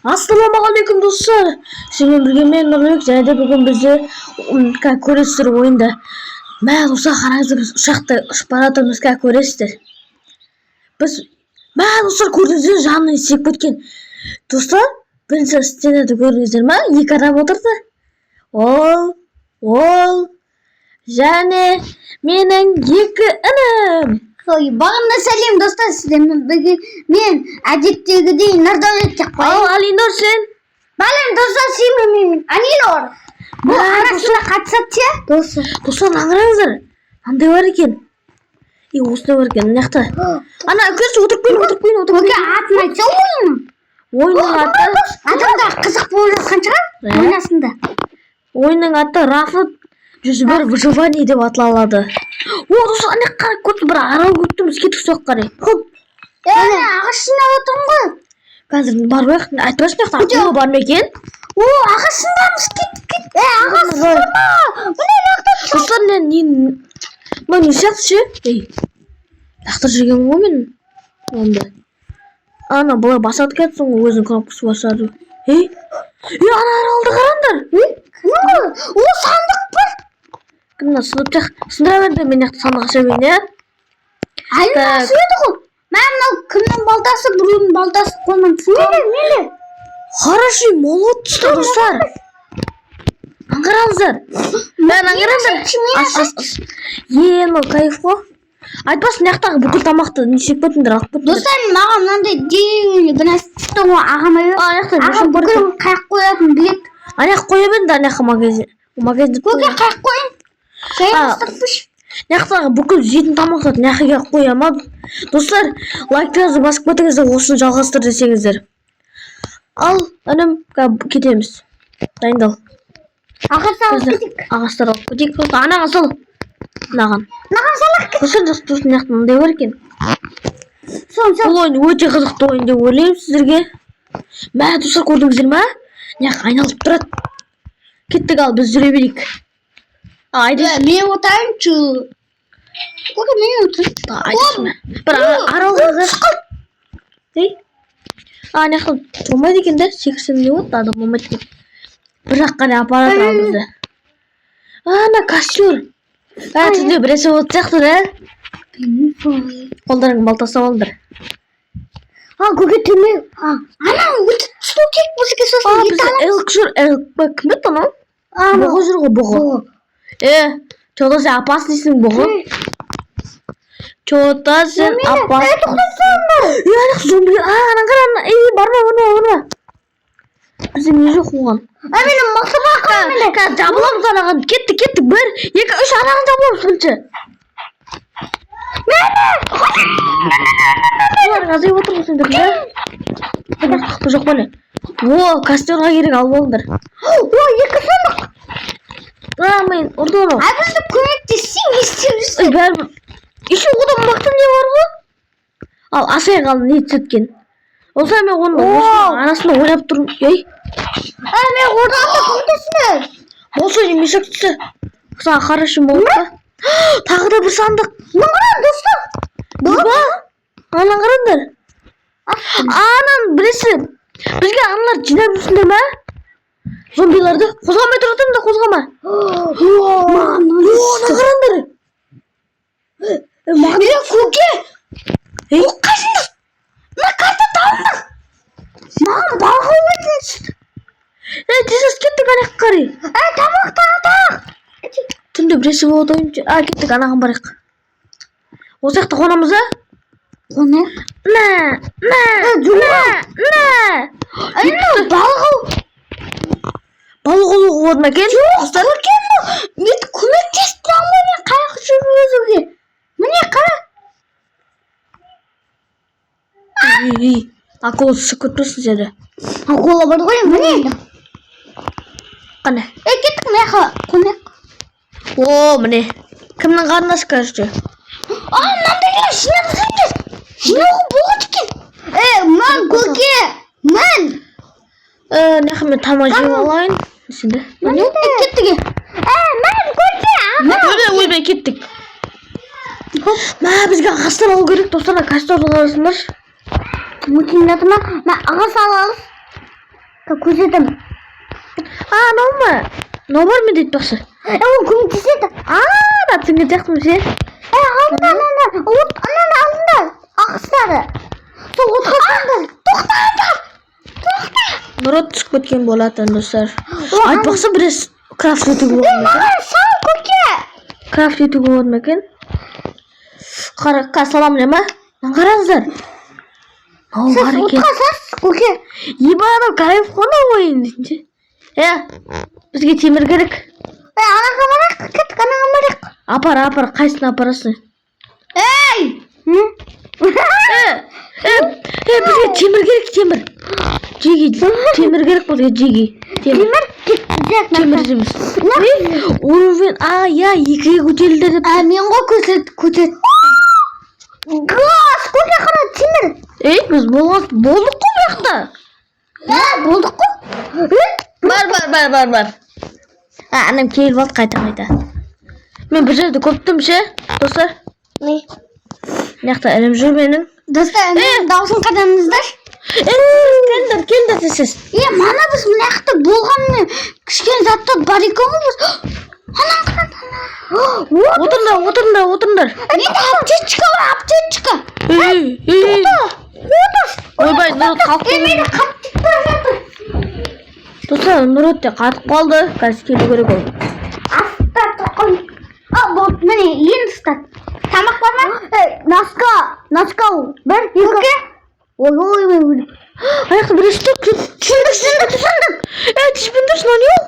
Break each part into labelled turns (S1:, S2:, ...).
S1: Assalamualaikum dostlar. Şimdi bugün men Nurбек және де бүгін бізді көресіздер ойында. Мә достар, қараңыздар, біз ұшақта ұшып бара жатырмыз, көресіздер. Біз достар көрдіңіздер, жанын істеп кеткен. Достар, бірінші сценада көрдіңіздер ма? Екі адам отырды. Ол және менің екі інім.
S2: Бағымда сәлем достар, сіздермен бүгін мен әдеттегідей Нұрдәулетке қоямын.
S1: Ал Алинор сен?
S2: Бәлем достар, сен Алинор. Бұл арасына қатысады ше?
S1: Достар, қараңыздар. Андай бар екен. Осындай бар екен, мына жақта. Ана көрші отырып қойын.
S2: Өке атын айтса ойынның.
S1: Ойынның аты
S2: Адамдар қызық болып жатқан шығар ойнасында.
S1: Ойынның аты Рафыт 101 выживание деп аталады. Достар, ана қарай көрді, бір арал көрді, біз кеттік соқ қарай.
S2: Ағаш жинап отырмын ғой.
S1: Қазір бар ма? Айтпашы мына жақта ақылы бар ма екен?
S2: Ағаш жинамыз, кеттік. Ағаш жинама. Міне мақтап тұр.
S1: Достар, мына не сияқты ше? Лақтыр жүрген ғой мен онда. Ана былай басады кетсің ғой, өзің кнопкасы басады. Ана аралды қараңдар.
S2: О, сандық бар.
S1: Кімді сындыра берді, мен яқты сандық аша берді.
S2: Айнасы еді ғой. Мынау кімнің балтасы, біреудің балтасы қолынан түседі. Мейлі.
S1: Хороший, молодцы, достар. Қараңыздар. Қараңыздар. Ені кайф қой. Айтпасын, яқтағы бүкіл тамақты нешек бөтіндір, алып бөтіндір.
S2: Достар, маған мынандай дейін бірнәрсе түсті ғой, ағам әйе. Ағам бүкіл қайық қоятын білет.
S1: Аяқ қойып енді, аяққа магазин.
S2: Көке қайық қойын. Жайын ұстыртпыш.
S1: Яқтағы бүкіл жейтін тамақтарды нәқіге қоямады. Достар, лайктарыңызды басып кетіңіздер, осыны жалғастыр десеңіздер. Ал, інім, кетеміз. Дайындал.
S2: Ағастар алып кетейік.
S1: Ағастар алып кетейік. Анаға сал. Наған
S2: салақ кет.
S1: Достар, достың яқты мындай бар екен. Бұл ойын өте қызықты ойын деп ойлаймын сіздерге. Мә, достар, көрдіңіздер ма? Яқ айналып тұрады. Кеттік, ал біз жүре берейік.
S2: Мен отырайыншы. Көке, мен отырайын.
S1: Айтшы ма? Бір аралға ғыр. Ана яқтан тұрмайды екен де, секірсем не болды, адам болмайды деп. Бір жаққа не апарат ал бізді. Ана костер. Түзде біресе болды сияқты да? Қолдарың балтаса болдыр.
S2: Көке төме. Ана өтіп түсу кек бізге сосын ет алып.
S1: Элк жүр, кім еді анау? Бұғы жүр ғой, бұғы. Чота сен опаснысың бұғы. Чота сен опаснысың. Аяқ зомби. Анан қара, барма. Бізде не жоқ оған?
S2: Менің мақсыма қала.
S1: Қазір жабыламыз анаған. Кеттік. 1, 2, 3 анаған жабыламыз қанша. Қазір отырмын сендер де. Қақты жоқ бәне. Костерға керек ал болыңдар.
S2: Екі сандық.
S1: Мен ұрды оны.
S2: Бізді көмектессең не істеп
S1: бәрібір. Еще одан мақтан не бар ғой? Ал асай қалды не түсеткен. Осылай мен оның арасында ойнап тұрмын.
S2: Мен орнағанда көмектесіне.
S1: Болса не мешек түсі. Саған қарашым болды ба? Тағы да бір сандық.
S2: Мұңыран достар.
S1: Ба? Анан қарандар. Анан білесі. Бізге аналар жинап жүрсіңдер ма? Зомбиларды. Қозғамай тұратын да қозғама. Ана қарандар.
S2: Мен көке. Бұл қайсында? Мына карта тауындық. Маған балға ойдың түсті.
S1: Тезес кеттік анақ қарай.
S2: Тамақ.
S1: Түнде біресі болады ойыншы. Кеттік анаған барайық. Осы жақта қонамыз а?
S2: Қонайық.
S1: Балық олуғы болады ма екен?
S2: Жоқ, көрген мен көмектесіп тұрам ғой, мен қайық жүргізуге. Міне қара.
S1: Акула түсіп кетпесін сені.
S2: Акула бар ғой, міне.
S1: Қане?
S2: Кеттік қонайық.
S1: Міне. Кімнің қарындасы кажется?
S2: Мынандайлар жинауға болады екен. Ман көке. Ман.
S1: Мен тамақ жеп алайын. Сенде?
S2: Кеттік. Ман көке.
S1: Ойбай кеттік. Бізге ағастар алу керек, достар, костер аласыңдар.
S2: Мекенетіме ағас аламыз. көрсетемін.
S1: Анау ма? Мынау бар ма дейді бақсы?
S2: Ол көмектеседі.
S1: Түсінген сияқтымын ше.
S2: Алдында. Ақсары. Сол отқа қалды. Тоқта.
S1: Нұрот түсіп кеткен болатын достар. Айтпақшы бірес крафт етуге болады ма екен?
S2: Маған сал көке.
S1: Крафт етуге болады ма екен? Салам ма? Қараңыздар.
S2: Сіз отқа сас көке.
S1: Ебанам қарайып қона ойын дейтінше. Бізге темір керек.
S2: Анаға барақ, кеттік анаға барақ.
S1: Апар, қайсыны апарасың? Бізге темір керек, темір. Жеги, темір керек бізге, жеги.
S2: Темір
S1: темір жеміз. Уровень, екіге көтерілді деп.
S2: Мен ғой көтет. Газ, көке қара темір.
S1: Біз болдық қой бірақта.
S2: Болдық қой.
S1: Бар. Анам келіп алды қайта. Мен бір жерде көптім ше, достар.
S2: Не?
S1: Мияқта ілім жүр менің.
S2: Достар, менің даусын қадамыңыздар.
S1: Келдір сіз.
S2: Мана біз мынаяқта болғанмен кішкене заттар бар екен ғой біз. Анам қарады.
S1: Отырыңдар.
S2: Менде аптечка бар, аптечка.
S1: Ойбай, Нұрот қалып қалды.
S2: Мені қаттық бар жатыр.
S1: Достар, Нұрот те қатып қалды. Қазір келу керек ол.
S2: Болды, міне, енді ұстат. Тамақ бар ма? Наска, бір, екі. Ой.
S1: Аяқты бір істік.
S2: Түсіндік.
S1: Түспендір, не ол?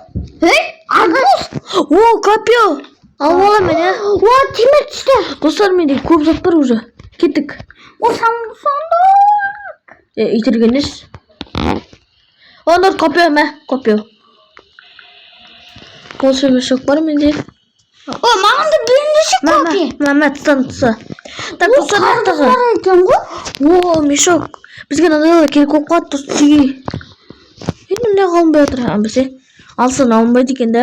S2: Арбуз.
S1: Копия. Алып алам мен,
S2: Темір түсті.
S1: Достар, менде көп зат бар уже. Кеттік.
S2: Сандық.
S1: Итергеніз. Нұрот копия ма? Копия. Қол шөмешек бар менде.
S2: Маған да бендешек копия.
S1: Мама, тұса. Так, достар,
S2: Қарғыз бар екен ғой.
S1: Мешок. Бізге надалар керек болып қалады, достар. Енді не қалынбай отыр, бәсе. Алсын, алынбайды екен да.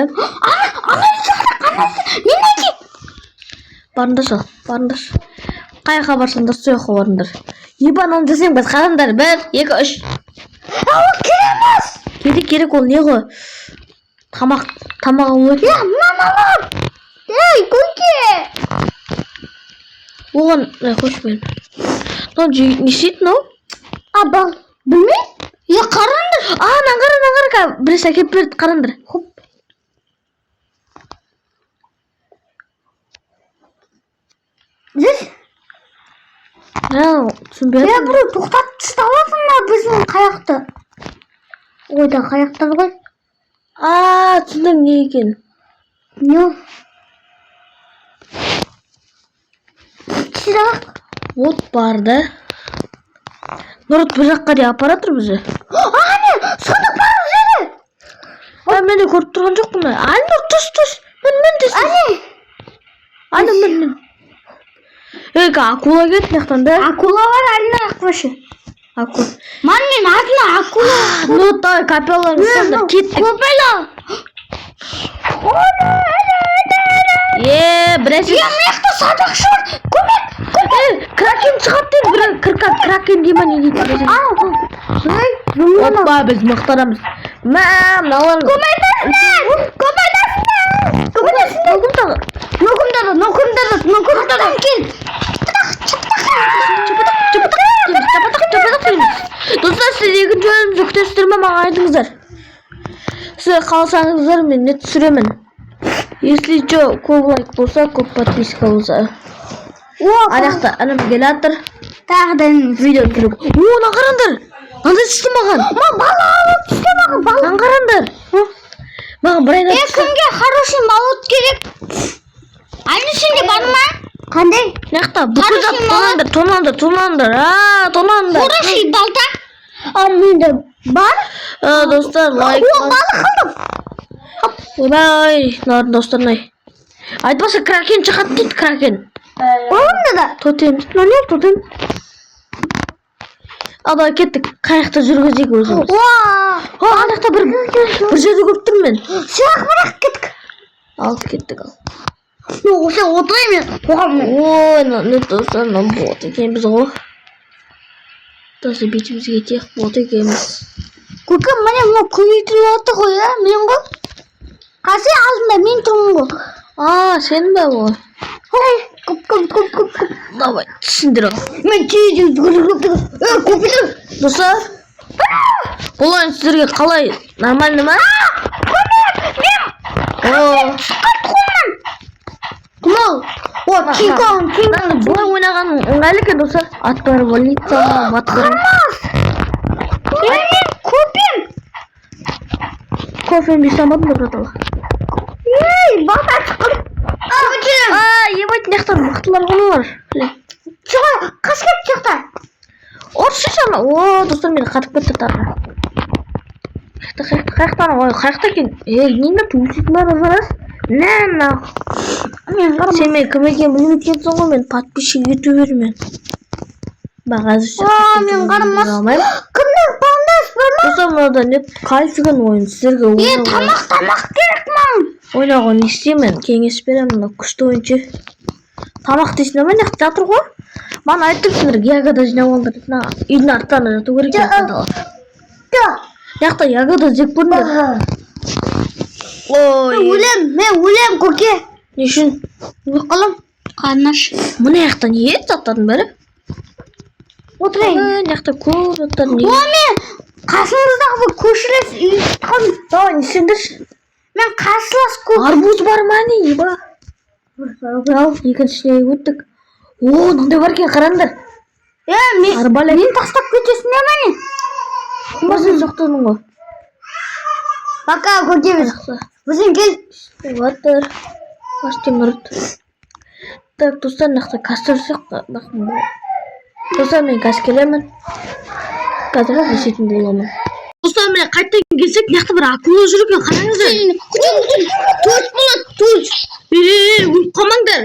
S2: Неге?
S1: Барыңдар. Қайқа барсаңдар, сояққа барыңдар. Ебан оны десең біз қараңдар. 1, 2, 3.
S2: Ол керемес.
S1: Керек ол не ғой? Тамақ болады.
S2: Мамалар. Көке.
S1: Оған, қош мен. Не істейді, мынау?
S2: Білмей? Қараңдар.
S1: Наңғар. Бірес әкеп берді, қараңдар.
S2: Здесь?
S1: Түсінбей.
S2: Біреу тоқтатып тасталасың ба біздің қаяқты? Ойда қаяқтар ғой.
S1: Түсіндім не екен.
S2: Не? Шырақ.
S1: От бар да. Нұрот бір жаққа де апаратыр бізді.
S2: Сұндық бар жері.
S1: Мен де көріп тұрған жоқпын. Нұрот түс. Мен десін. Мен. Акула кет мектен да.
S2: Акула бар, Алина ақбашы. Мен атына акула.
S1: Нұрот капелларын сандыр. Кеттік.
S2: Копело.
S1: Біресе.
S2: Мекті садықшы бар. Көмек.
S1: Кракен шығады дейді. Бір кракен дейма не дейді. Опа, біз мықтарамыз. Мыналар.
S2: Көмектесіңдер. Кел.
S1: Достар, сіз екінші бөлімді күтесіздер ме, маған айтыңыздар. Сіз қалсаңыздар, мен не түсіремін. Если что, көп лайк болса, көп подписка болса. Аяқта анам келатыр.
S2: Тағы да
S1: видео керек. Оны қараңдар. Қандай түсті маған?
S2: Бала алып түсті маған.
S1: Маған қараңдар. Маған бір айна түсті.
S2: Кімге хороший молот керек? Айны сенде бар ма? Қандай?
S1: Маяқта бүкіл зат тонаңдар.
S2: Хороший балта? Менде бар.
S1: Достар, лайк.
S2: Балық қылдым.
S1: Ойбай, достарнай. Айтпаса кракен шығады дейді, кракен.
S2: Оғында да.
S1: Тотем. Не тотем? Ада кеттік. Қаяқта жүргізейік өзіміз. Аяқта бір жерде көріп тұрмын мен.
S2: Сұрақ бірақ кеттік.
S1: Алып кеттік ал.
S2: Осы отырайын мен.
S1: Не достар, бот екен біз ғой. Достар, бетімізге тек бот екенбіз.
S2: көкем міне мынау көбейтіліп жатыр ғой иә мен ғой қазір алдында мен тұрмын ғой
S1: Сен бе ол?
S2: көп
S1: Давай, түсіндір ал.
S2: мен көбейтіліп
S1: Достар, бұл ойын сіздерге қалай? Нормально ма? Бұлай ойнаған ыңғайлы екен достар. Аттар валица, баттар.
S2: көпем
S1: Кофе бисамадым братала.
S2: бата шыққан
S1: Ебать, нектар мықтылар ғылар.
S2: қашқап шықты
S1: Оршы шама. Достар, мені қатып кетті тағы. Қаяқтан ғой, қаяқта екен. Нені туысыз бар азарас? Сен мен кім екен білмей кетсің ғой, мен подписчик ете бермен. Бағазы
S2: мен қарамас кімнің пандас бар ма
S1: Достар, мынада не кайфыған ойын сіздерге
S2: тамақ керек маған
S1: ойнауға не істеймін, кеңес беремін, күшті ойыншы. Тамақ дейсің ме, неқті жатыр ғой? Маған айттым сендерге ягода жинап алыңдар. Үйдің артына жату керек ягода. Неқті ягода жеп көріңдер.
S2: мен өлем көке
S1: Не үшін?
S2: қалам қарнаш
S1: Мұны яқта не ет заттардың бәрі?
S2: отырайын
S1: Неқті көп заттардың не?
S2: мен қасыңыздағы бір көршілес үй тұтқан
S1: Давай, не сендірші?
S2: мен қарсылас көп
S1: Арбуз бар ма не? Ал, екіншісіне өттік. Мынандай бар екен, қараңдар.
S2: мен тастап кетесің не міне
S1: Басын соқтының ғой.
S2: пока көкеміз біздің кел
S1: Ватыр. Астемірді. Так, достар, нақты кастыр соқты. Достар, мен кас келемін. Қазір бесетін боламын. Достар, мен қайттан келсек, нақты бір акула жүр екен, қараңыздар.
S2: төрт болады төрт
S1: Өліп қалмаңдар.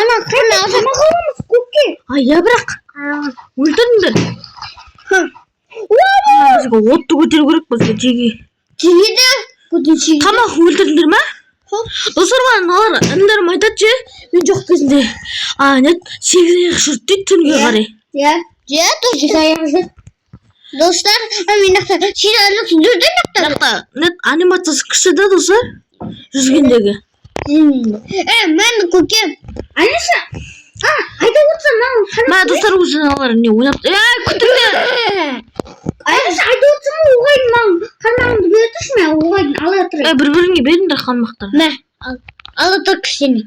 S2: ана азамат қаламыз көке
S1: Я бірақ өлтіріңдер. Бізге отты көтеру керек бізге жеге.
S2: жегеді
S1: Тамақ өлтірдіңдер ма? Достар, мыналар індарым айтады, мен жоқ кезінде. Нет, 8 аяқ жүрді дейді түнге қарай.
S2: тоже аяқ жүр достар мен сенарлық жүрді
S1: Нет, анимациясы күшті да достар. Жүзгендегі.
S2: мен көкем аниса айта отырсам
S1: Достар, уже алар не ойнап. Күтіңдер.
S2: аниса айта отырсам оғайын маған қармағымды бере тұршы мен оғайын ала тұрайын
S1: Бір-біріңе беріңдер қанмақтар.
S2: ала тұр кішкене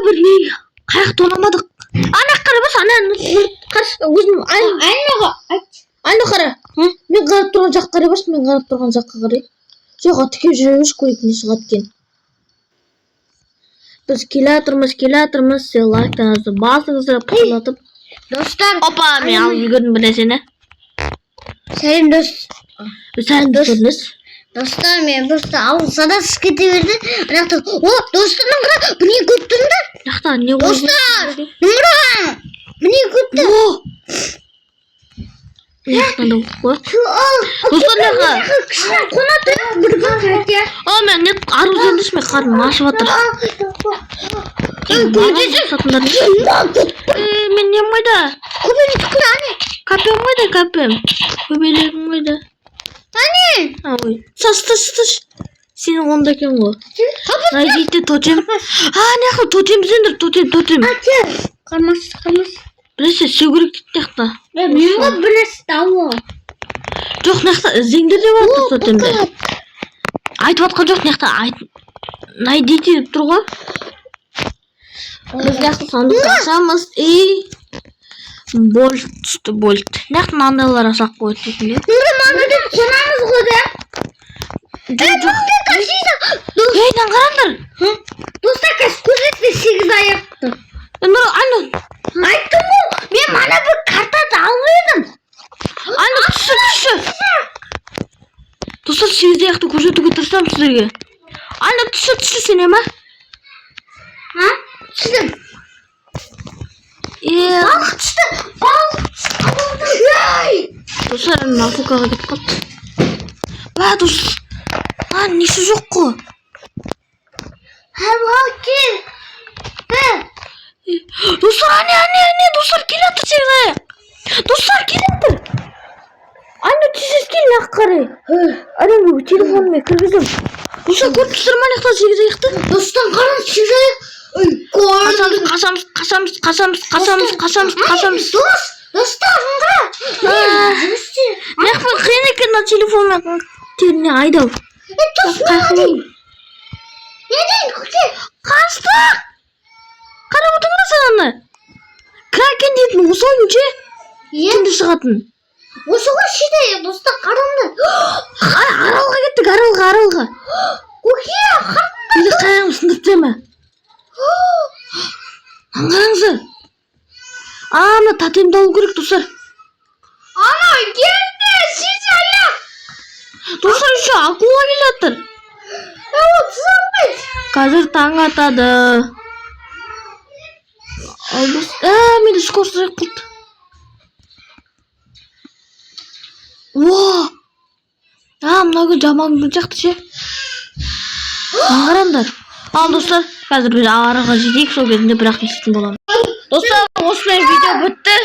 S1: Бір не қаяқты ойнамадық. Ана қарабас, ана қарсы өзім айна қара. Мен қарап тұрған жаққа қарай баш, мен қарап тұрған жаққа қарай. Жоқ, тіке жүреш көрейік не шығады екен. Біз келе жатырмыз, сен лайктарыңызды басыңыздар, пысылатып.
S2: достар
S1: Опа, мен алып үлгердім бір нәрсені.
S2: сәлем
S1: Сәлем көрдіңіз.
S2: достар мен просто ауылсада сіз кете берді аяқта достарым қара міне көп тұрыңдар
S1: Жақта не ғой?
S2: достар міне көпті
S1: Яқтан да ғой. Достар, неға?
S2: кішкене қонады бір кәте
S1: Мен нет арыз өндіш, мен қарным ашып жатыр. Мен нем қойда? Капем қойда, капем. Көбелегім қойда. Саш. Сенің онда екен ғой. Найдите тотем. Неқыл тотем сендір, тотем.
S2: қармас
S1: Білесе, сөу керек дейді неқта.
S2: мен ғой бір нәрсе тауы
S1: Жоқ, неқта іздеңдер деп отыр тотемді. Айтып атқан жоқ, неқта найдите деп тұр ғой. Біз неқта сандықты ашамыз. Больт түсті, больт. Неқта маңдайлар асақ қойды дейтін де.
S2: қонамыз ғой да
S1: Нан қараңдар.
S2: достар қазір көрсетті 8 аяқты айттым ғой мен мана бір картаны алып едім
S1: түсі. Достар, 8 аяқты көрсетуге тырысамын сіздерге. Түсі сене ма?
S2: түсіндім балық түсті
S1: Достар, Африкаға кетіп қалды. Достар. Несі жоқ қой. Достар, достар, келе жатыр 8 аяқ. Достар, келе жатыр. Тезірек келін, ақ қарай. Әне телефонмен кіргіздім. Достар көріп тұрсыздар ма аяқтан сегіз аяқты?
S2: Достан қараңыз сегіз аяқ.
S1: Қашамыз.
S2: Достар мында.
S1: Нахуй қиын екен мына телефонмен теріне айдау.
S2: Неден көке?
S1: Қастық! Қарап отырмын ба сен аны? Кракен дейтін осы ойын ше? Түнде шығатын.
S2: Осыға шиде достар қараңдар.
S1: Аралға кеттік, аралға.
S2: Көке қараңдар.
S1: Енді қайғым сындырып дема. Қараңыздар. Ана тотемді алу керек достар.
S2: Ана келді сегіз аяқ.
S1: Достар еще акула келе жатыр. Қазір таң атады. Мені скорсыз аяқ қылды. Мына күн жаман күн сияқты ше. Қараңдар. Ал достар, қазір біз араға жетейік, сол кезінде бірақ естетін боламыз. Достар, осымен видео бітті.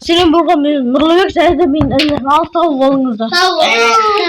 S1: Сенен болған мен Нұрлыбек, және де мен ал сау болыңыздар.
S2: Сау болыңыздар.